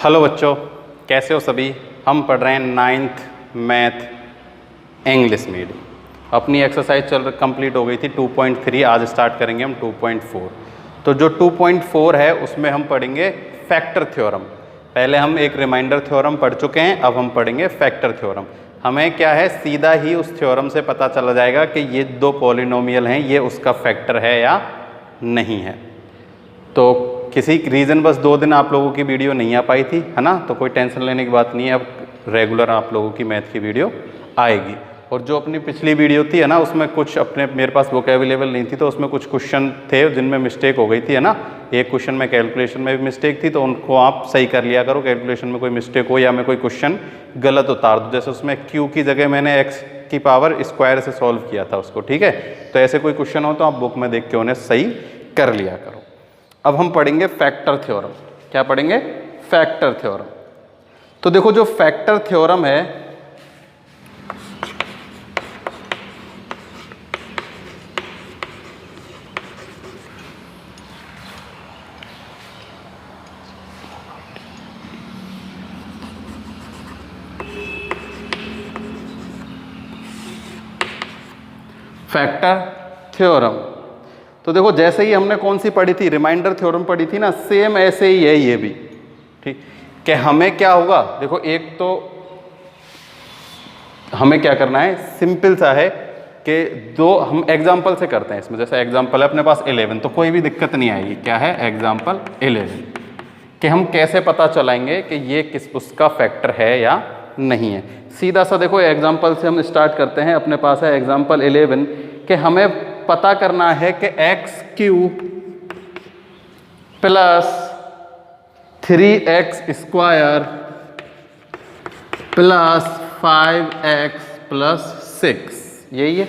Hello बच्चों, कैसे हो सभी। हम पढ़ रहे हैं 9th मैथ इंग्लिश मीडियम। अपनी एक्सरसाइज कंप्लीट हो गई थी 2.3। आज स्टार्ट करेंगे हम 2.4। तो जो 2.4 है उसमें हम पढ़ेंगे फैक्टर थ्योरम। पहले हम एक रिमाइंडर थ्योरम पढ़ चुके हैं, अब हम पढ़ेंगे फैक्टर थ्योरम। हमें क्या है, सीधा ही उस थ्योरम से पता चला जाएगा कि ये दो पॉलिनोमियल हैं, ये उसका फैक्टर है या नहीं है। तो किसी रीज़न बस 2 दिन आप लोगों की वीडियो नहीं आ पाई थी, है ना, तो कोई टेंशन लेने की बात नहीं है। अब रेगुलर आप लोगों की मैथ की वीडियो आएगी। और जो अपनी पिछली वीडियो थी, है ना, उसमें कुछ अपने मेरे पास बुक अवेलेबल नहीं थी, तो उसमें कुछ क्वेश्चन थे जिनमें मिस्टेक हो गई थी, है ना। एक क्वेश्चन में कैलकुलेशन में भी मिस्टेक थी, तो उनको आप सही कर लिया करो। कैलकुलेशन में कोई मिस्टेक हो या मैं कोई क्वेश्चन गलत उतार दूँ, जैसे उसमें क्यू की जगह मैंने एक्स की पावर स्क्वायर से सॉल्व किया था उसको, ठीक है। तो ऐसे कोई क्वेश्चन हो तो आप बुक में देख के उन्हें सही कर लिया करो। अब हम पढ़ेंगे फैक्टर थ्योरम। क्या पढ़ेंगे? Factor theorem. तो देखो, जो फैक्टर थ्योरम है, फैक्टर थ्योरम। तो देखो, जैसे ही हमने कौन सी पढ़ी थी, रिमाइंडर थ्योरम पढ़ी थी ना, सेम ऐसे ही है ये भी, ठीक। कि हमें क्या होगा, देखो, एक तो हमें क्या करना है, सिंपल सा है कि दो हम एग्जाम्पल से करते हैं इसमें। जैसे एग्जाम्पल है अपने पास 11, तो कोई भी दिक्कत नहीं आएगी। क्या है? एग्जाम्पल 11। कि हम कैसे पता चलाएंगे कि ये किस उसका फैक्टर है या नहीं है। सीधा सा देखो, एग्जाम्पल से हम स्टार्ट करते हैं। अपने पास है एग्जाम्पल 11 कि हमें पता करना है कि x³ plus 3x² plus 5x plus 6, यही है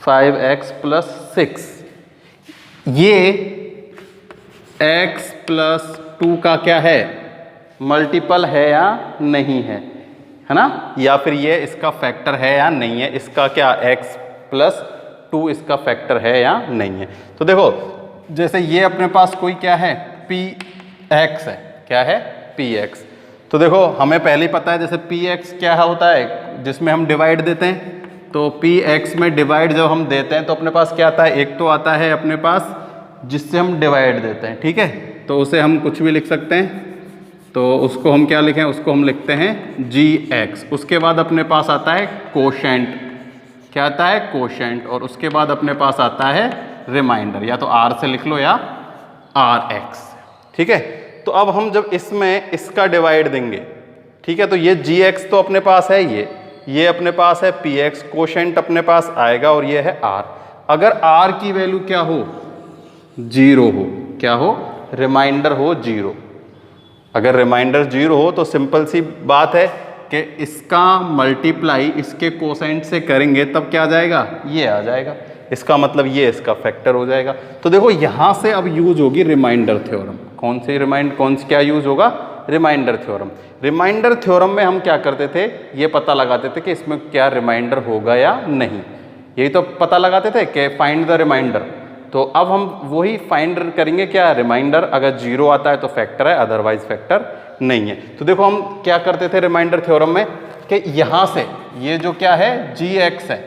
5x प्लस 6, ये x प्लस 2 का क्या है, मल्टीपल है या नहीं है ना, या फिर ये इसका फैक्टर है या नहीं है। इसका क्या, x प्लस 2 इसका फैक्टर है या नहीं है। तो देखो, जैसे ये अपने पास कोई क्या है, px है। क्या है? px। तो देखो, हमें पहले ही पता है, जैसे px क्या होता है, जिसमें हम डिवाइड देते हैं। तो px में डिवाइड जब हम देते हैं तो अपने पास क्या आता है, एक तो आता है अपने पास जिससे हम डिवाइड देते हैं, ठीक है। तो उसे हम कुछ भी लिख सकते हैं। तो उसको हम क्या लिखें, उसको हम लिखते हैं gx। उसके बाद अपने पास आता है कोशेंट। क्या आता है? कोशेंट। और उसके बाद अपने पास आता है रिमाइंडर, या तो r से लिख लो या rx, ठीक है। तो अब हम जब इसमें इसका डिवाइड देंगे, ठीक है, तो ये gx तो अपने पास है, ये अपने पास है px, कोशेंट अपने पास आएगा, और ये है r। अगर r की वैल्यू क्या हो, 0 हो। क्या हो? रिमाइंडर हो 0। अगर रिमाइंडर 0 हो तो सिंपल सी बात है कि इसका मल्टीप्लाई इसके कोसेंट से करेंगे, तब क्या आ जाएगा, ये आ जाएगा। इसका मतलब ये इसका फैक्टर हो जाएगा। तो देखो, यहां से अब यूज होगी रिमाइंडर थ्योरम। कौन सी क्या यूज होगा? Remainder theorem. रिमाइंडर थ्योरम में हम क्या करते थे, ये पता लगाते थे कि इसमें क्या रिमाइंडर होगा या नहीं। यही तो पता लगाते थे कि फाइंड द रिमाइंडर। तो अब हम वही फाइंड करेंगे, क्या, रिमाइंडर। अगर 0 आता है तो फैक्टर है, अदरवाइज फैक्टर नहीं है। तो देखो, हम क्या करते थे रिमाइंडर थ्योरम में कि यहां से ये जो क्या है, gx है,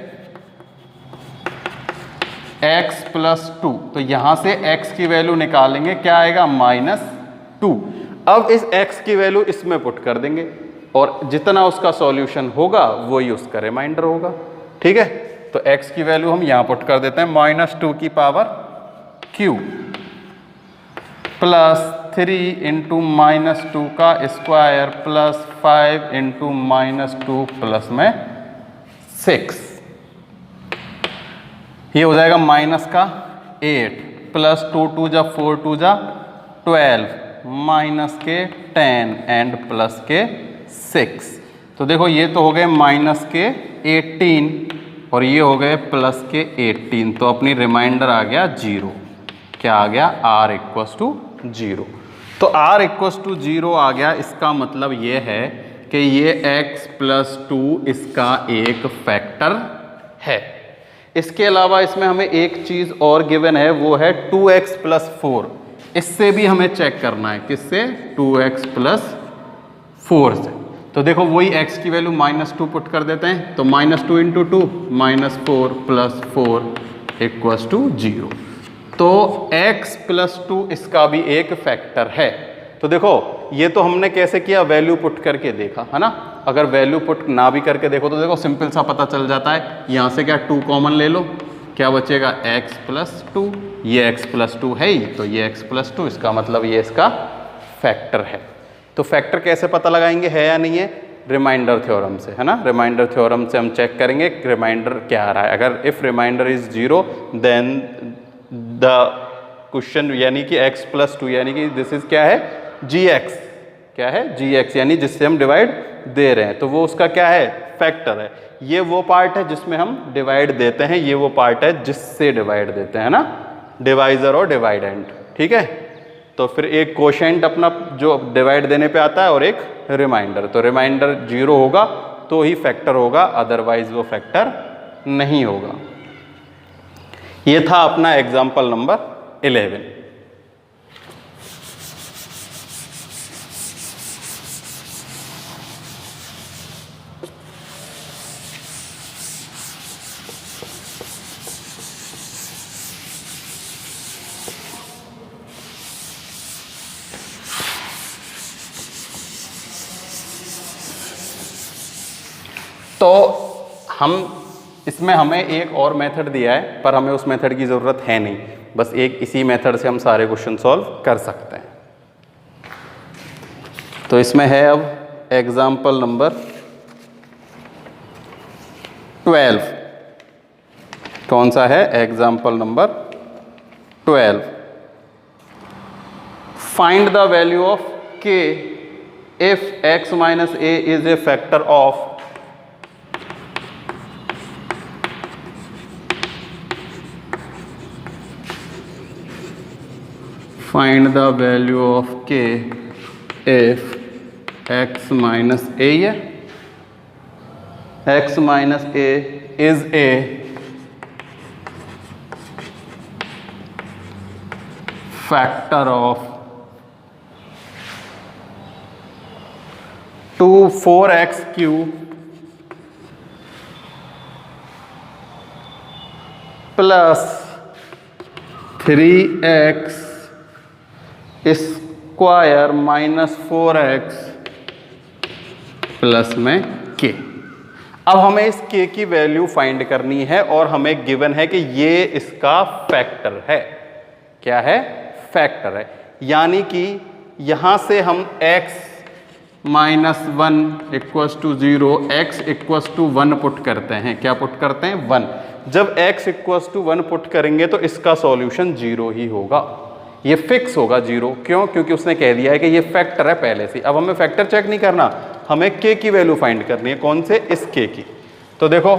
x प्लस 2, तो यहां से x की वैल्यू निकालेंगे, क्या आएगा, -2। अब इस x की वैल्यू इसमें पुट कर देंगे, और जितना उसका सॉल्यूशन होगा वही उसका रिमाइंडर होगा, ठीक है। तो x की वैल्यू हम यहां पुट कर देते हैं, -2 की पावर q प्लस 3 इंटू -2 का स्क्वायर प्लस 5 इंटू -2 प्लस में 6, ये हो जाएगा माइनस का 8 प्लस 2 2 जा 4 2 जा 12 माइनस के 10 एंड प्लस के 6। तो देखो, ये तो हो गए माइनस के 18 और ये हो गए प्लस के 18। तो अपनी रिमाइंडर आ गया 0। क्या आ गया? r equals to 0। तो r इक्वस टू 0 आ गया। इसका मतलब ये है कि ये x प्लस 2 इसका एक फैक्टर है। इसके अलावा इसमें हमें एक चीज़ और गिवन है, वो है 2x प्लस 4। इससे भी हमें चेक करना है, किससे? 2x प्लस 4 से। तो देखो वही x की वैल्यू -2 पुट कर देते हैं, तो -2 × 2 -4 + 4 इक्वल्स टू 0। तो x + 2 इसका भी एक फैक्टर है। तो देखो ये तो हमने कैसे किया, वैल्यू पुट करके देखा है ना। अगर वैल्यू पुट ना भी करके देखो तो देखो सिंपल सा पता चल जाता है। यहाँ से क्या 2 कॉमन ले लो, क्या बचेगा x + 2, ये x + 2 है ही, तो ये x + 2, इसका मतलब ये इसका फैक्टर है। तो फैक्टर कैसे पता लगाएंगे, है या नहीं है, रिमाइंडर थ्योरम से, है ना। रिमाइंडर थ्योरम से हम चेक करेंगे रिमाइंडर क्या आ रहा है। अगर if reminder is 0 then the question यानी कि x + 2 यानी कि दिस इज क्या है, gx, क्या है gx, यानी जिससे हम डिवाइड दे रहे हैं, तो वो उसका क्या है, फैक्टर है। ये वो पार्ट है जिसमें हम डिवाइड देते हैं, ये वो पार्ट है जिससे डिवाइड देते हैं ना, डिवाइजर और डिवाइडेंड, ठीक है। तो फिर एक कोशेंट अपना जो डिवाइड देने पे आता है और एक रिमाइंडर। तो रिमाइंडर 0 होगा तो ही फैक्टर होगा, अदरवाइज वो फैक्टर नहीं होगा। ये था अपना एग्जाम्पल नंबर 11। तो हम इसमें हमें एक और मेथड दिया है, पर हमें उस मेथड की ज़रूरत है नहीं, बस एक इसी मेथड से हम सारे क्वेश्चन सॉल्व कर सकते हैं। तो इसमें है अब एग्जाम्पल नंबर 12। कौन सा है, example number 12। Find the value of k if x - a is a factor of find the value of k if x minus a, x minus a is a factor of 4x cube plus 3x square minus 4x plus में k। अब हमें इस k की value find करनी है और हमें given है कि ये इसका फैक्टर है। क्या है, फैक्टर है। यानी कि यहां से हम x - 1 equals to 0, x equals to 1 put करते हैं। क्या पुट करते हैं, 1। जब x इक्वल्स टू 1 पुट करेंगे तो इसका सॉल्यूशन 0 ही होगा, ये फिक्स होगा 0। क्यों, क्योंकि उसने कह दिया है कि ये फैक्टर है पहले से। अब हमें फैक्टर चेक नहीं करना, हमें k की वैल्यू फाइंड करनी है। कौन से, इस k की। तो देखो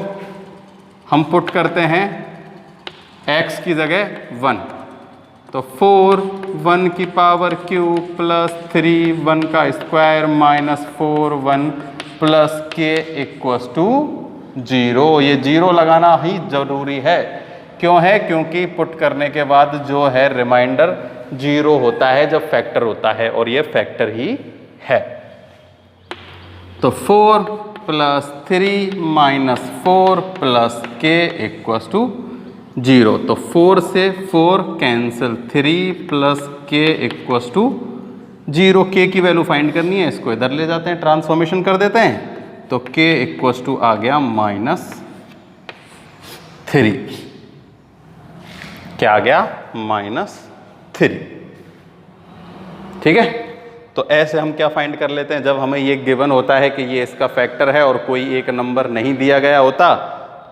हम पुट करते हैं x की जगह 1, तो 4 1 की पावर क्यूब प्लस 3 1 का square minus 4 1 plus k equals to 0। ये 0 लगाना ही जरूरी है। क्यों है, क्योंकि पुट करने के बाद जो है रिमाइंडर 0 होता है जब फैक्टर होता है, और ये फैक्टर ही है। तो 4 + 3 - 4 प्लस k इक्वल्स टू 0। तो 4 से 4 cancel, 3 plus k equals to 0। k की वैल्यू फाइंड करनी है, इसको इधर ले जाते हैं, ट्रांसफॉर्मेशन कर देते हैं। तो k इक्वल्स टू आ गया -3। क्या आ गया, -3। ठीक है। तो ऐसे हम क्या फाइंड कर लेते हैं, जब हमें ये गिवन होता है कि ये इसका फैक्टर है और कोई एक नंबर नहीं दिया गया होता,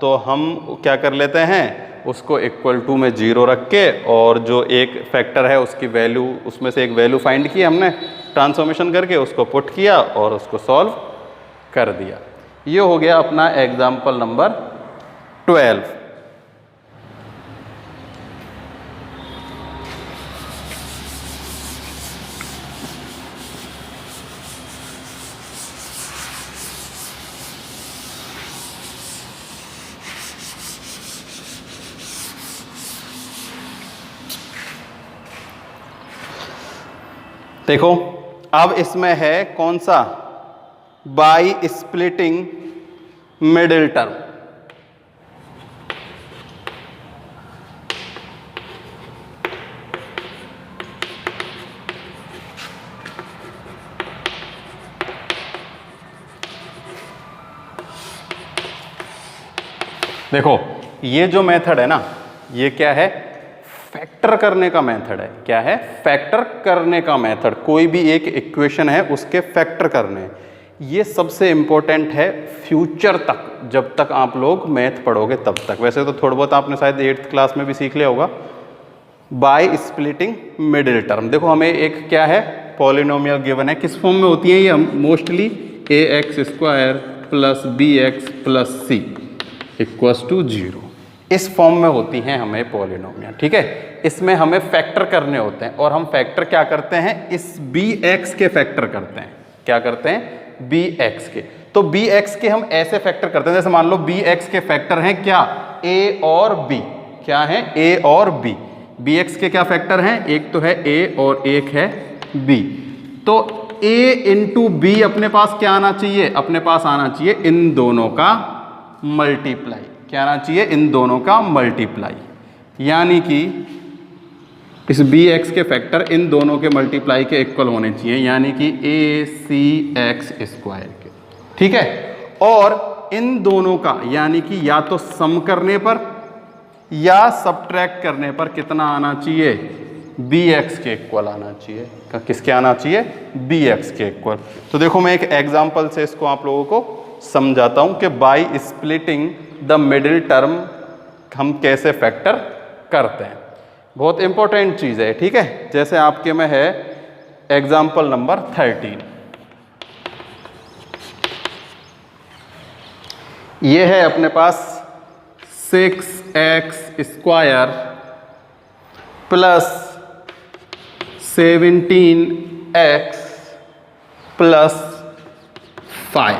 तो हम क्या कर लेते हैं, उसको इक्वल टू में 0 रख के, और जो एक फैक्टर है उसकी वैल्यू, उसमें से एक वैल्यू फाइंड की हमने ट्रांसफॉर्मेशन करके, उसको पुट किया और उसको सॉल्व कर दिया। ये हो गया अपना एग्जाम्पल नंबर 12। देखो अब इसमें है कौन सा, बाय स्प्लिटिंग मिडिल टर्म। देखो ये जो मेथड है ना, ये क्या है, फैक्टर करने का मेथड है। क्या है? फैक्टर करने का मेथड। कोई भी एक इक्वेशन है उसके फैक्टर करने हैं। ये सबसे इंपॉर्टेंट है फ्यूचर तक, जब तक आप लोग मैथ पढ़ोगे तब तक। वैसे तो थोड़ा बहुत आपने शायद 8th क्लास में भी सीख लिया होगा। By splitting middle term. देखो हमें एक क्या है, पॉलिनोमियल गिवन है। किस फॉर्म में होती है ये? Mostly ax² plus bx plus c equals to 0, इस फॉर्म में होती हैं हमें पॉलिनोमियल। ठीक है, इसमें हमें फैक्टर करने होते हैं, और हम फैक्टर क्या करते हैं, इस bx के फैक्टर करते हैं। क्या करते हैं? bx के। तो bx के हम ऐसे फैक्टर करते हैं, जैसे मान लो bx के फैक्टर हैं क्या, a और b। क्या है? a और b। bx के क्या फैक्टर हैं? एक तो है a और एक है b। तो a इंटू b अपने पास क्या आना चाहिए? अपने पास आना चाहिए इन दोनों का मल्टीप्लाई। क्या आना चाहिए? इन दोनों का मल्टीप्लाई। यानी कि इस bx के फैक्टर इन दोनों के मल्टीप्लाई के इक्वल होने चाहिए, यानी कि acx² के। ठीक है, और इन दोनों का यानी कि या तो सम करने पर या सब्ट्रैक्ट करने पर कितना आना चाहिए? bx के इक्वल आना चाहिए। किसके आना चाहिए? bx के इक्वल। तो देखो मैं एक एग्जांपल से इसको आप लोगों को समझाता हूं कि by splitting the middle term हम कैसे फैक्टर करते हैं। बहुत इंपॉर्टेंट चीज है। ठीक है, जैसे आपके में है एग्जांपल नंबर 13। ये है अपने पास 6x² प्लस 17x प्लस 5।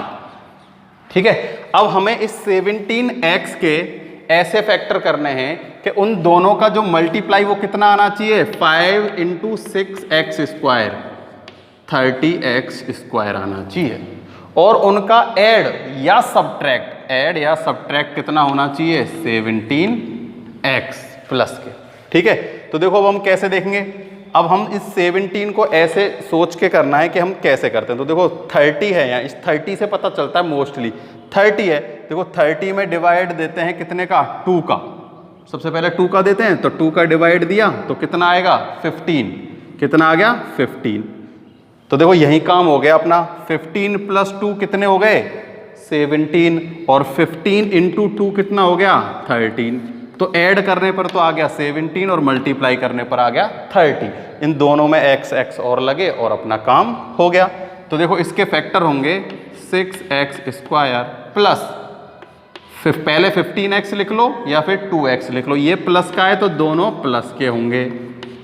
ठीक है, अब हमें इस 17x के ऐसे फैक्टर करने हैं कि उन दोनों का जो मल्टीप्लाई वो कितना आना चाहिए? 5 इंटू 6x² 30x² आना चाहिए, और उनका ऐड या सब्ट्रैक्ट कितना होना चाहिए? 17x प्लस के। ठीक है, तो देखो अब हम कैसे देखेंगे। अब हम इस 17 को ऐसे सोच के करना है कि हम कैसे करते हैं। तो देखो 30 है यहाँ, इस 30 से पता चलता है मोस्टली 30 है। देखो 30 में डिवाइड देते हैं कितने का? 2 का। सबसे पहले 2 का देते हैं, तो 2 का डिवाइड दिया तो कितना आएगा? 15। कितना आ गया? 15। तो देखो यही काम हो गया अपना। 15 प्लस 2 कितने हो गए? 17, और 15 इंटू 2 कितना हो गया? 13। तो ऐड करने पर तो आ गया 17 और मल्टीप्लाई करने पर आ गया 30। इन दोनों में x और लगे और अपना काम हो गया। तो देखो इसके फैक्टर होंगे 6x² प्लस पहले 15x लिख लो या फिर 2x लिख लो। ये प्लस का है तो दोनों प्लस के होंगे,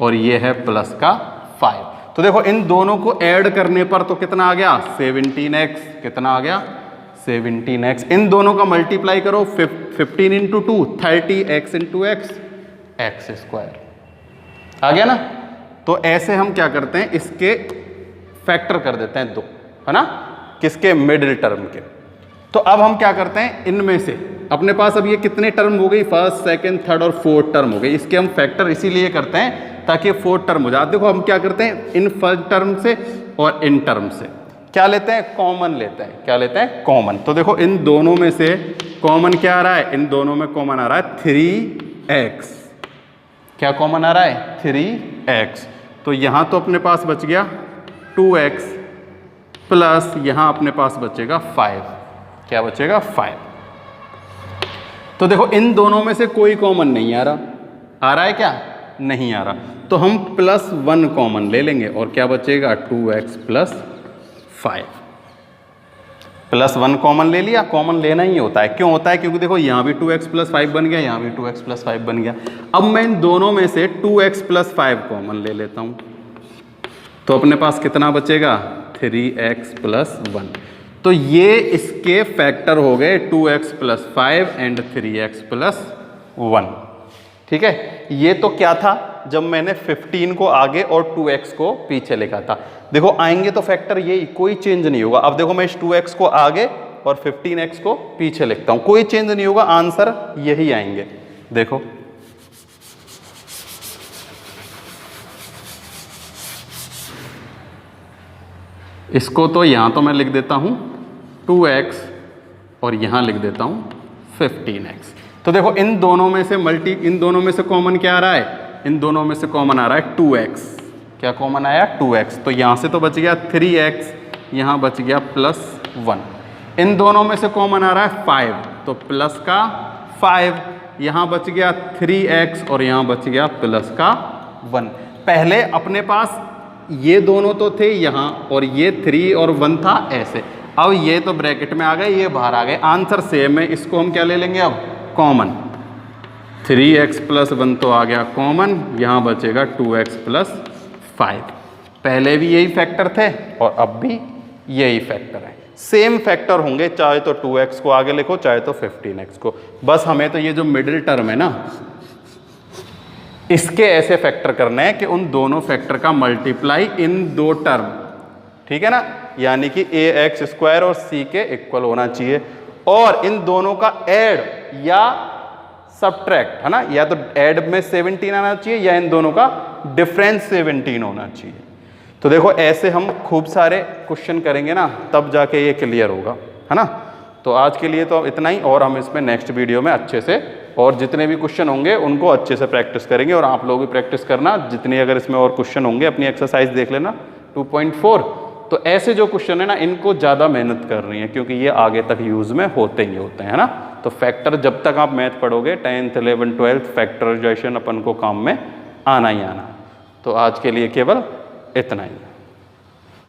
और ये है प्लस का 5। तो देखो इन दोनों को ऐड करने पर तो कितना आ गया? 17x। कितना आ गया? 17x। इन दोनों का मल्टीप्लाई करो, 15 into 2 30x into x x²। आ गया ना? तो ऐसे हम क्या करते हैं, इसके फैक्टर कर देते हैं 2, है ना, किसके? मिडिल टर्म के। तो अब हम क्या करते हैं, इनमें से अपने पास अब ये कितने टर्म हो गई? फर्स्ट, सेकंड, थर्ड और फोर्थ टर्म हो गई। इसके हम फैक्टर इसीलिए करते हैं ताकि फोर्थ टर्म हो जाए। देखो हम क्या करते हैं, इन फर्स्ट टर्म से और इन टर्म से क्या लेते हैं? कॉमन लेते हैं। क्या लेते हैं? कॉमन। तो देखो इन दोनों में से कॉमन क्या आ रहा है? इन दोनों में कॉमन आ रहा है 3x। क्या कॉमन आ रहा है? 3x। तो यहां तो अपने पास बच गया 2x प्लस यहां अपने पास बचेगा 5। क्या बचेगा? 5। तो देखो इन दोनों में से कोई कॉमन नहीं आ रहा। आ रहा है क्या? नहीं आ रहा। तो हम +1 कॉमन ले लेंगे, और क्या बचेगा? 2x plus 5। +1 कॉमन ले लिया। कॉमन लेना ही होता है। क्यों होता है? क्योंकि देखो यहाँ भी 2x प्लस 5 बन गया, यहाँ भी 2x प्लस 5 बन गया। अब मैं इन दोनों में से 2x प्लस 5 कॉमन ले लेता हूँ, तो अपने पास कितना बचेगा? 3x plus 1। तो ये इसके फैक्टर हो गए 2x plus 5 and 3x plus 1। ठीक है, ये तो क्या था? जब मैंने 15 को आगे और 2x को पीछे लिखा था। देखो आएंगे तो फैक्टर यही, कोई चेंज नहीं होगा। अब देखो मैं इस 2x को आगे और 15x को पीछे लिखता हूं, कोई चेंज नहीं होगा, आंसर यही आएंगे। देखो इसको तो यहां तो मैं लिख देता हूं 2x और यहां लिख देता हूं 15x। तो देखो इन दोनों में से कॉमन क्या आ रहा है? इन दोनों में से कॉमन आ रहा है 2x। क्या कॉमन आया? 2x। तो यहां से तो बच गया 3x, यहां बच गया +1। इन दोनों में से कॉमन आ रहा है 5, तो प्लस का 5, यहां बच गया 3x और यहां बच गया प्लस का 1। पहले अपने पास ये दोनों तो थे यहाँ और ये 3 और 1 था ऐसे, अब ये तो ब्रैकेट में आ गए, ये बाहर आ गए, आंसर सेम है। इसको हम क्या ले लेंगे अब? कॉमन। 3x + 1 तो आ गया कॉमन, यहाँ बचेगा 2x + 5। पहले भी यही फैक्टर थे और अब भी यही फैक्टर है, सेम फैक्टर होंगे, चाहे तो 2x को आगे लिखो चाहे तो 15x को। बस हमें तो ये जो मिडिल टर्म है ना, इसके ऐसे फैक्टर करने हैं कि उन दोनों फैक्टर का मल्टीप्लाई इन दो टर्म, ठीक है ना, यानी कि ax² और c के इक्वल होना चाहिए, और इन दोनों का ऐड या सब्ट्रैक्ट, है ना, या तो ऐड में 17 आना चाहिए या इन दोनों का डिफरेंस 17 होना चाहिए। तो देखो ऐसे हम खूब सारे क्वेश्चन करेंगे ना, तब जाके ये क्लियर होगा, है ना। तो आज के लिए तो इतना ही, और हम इसमें नेक्स्ट वीडियो में अच्छे से और जितने भी क्वेश्चन होंगे उनको अच्छे से प्रैक्टिस करेंगे, और आप लोग भी प्रैक्टिस करना। जितने अगर इसमें और क्वेश्चन होंगे अपनी एक्सरसाइज देख लेना 2.4। तो ऐसे जो क्वेश्चन है ना, इनको ज़्यादा मेहनत करनी है, क्योंकि ये आगे तक यूज़ में होते ही होते हैं, है ना। तो फैक्टर जब तक आप मैथ पढ़ोगे 10th 11th 12th फैक्टराइजेशन अपन को काम में आना ही आना। तो आज के लिए केवल इतना ही।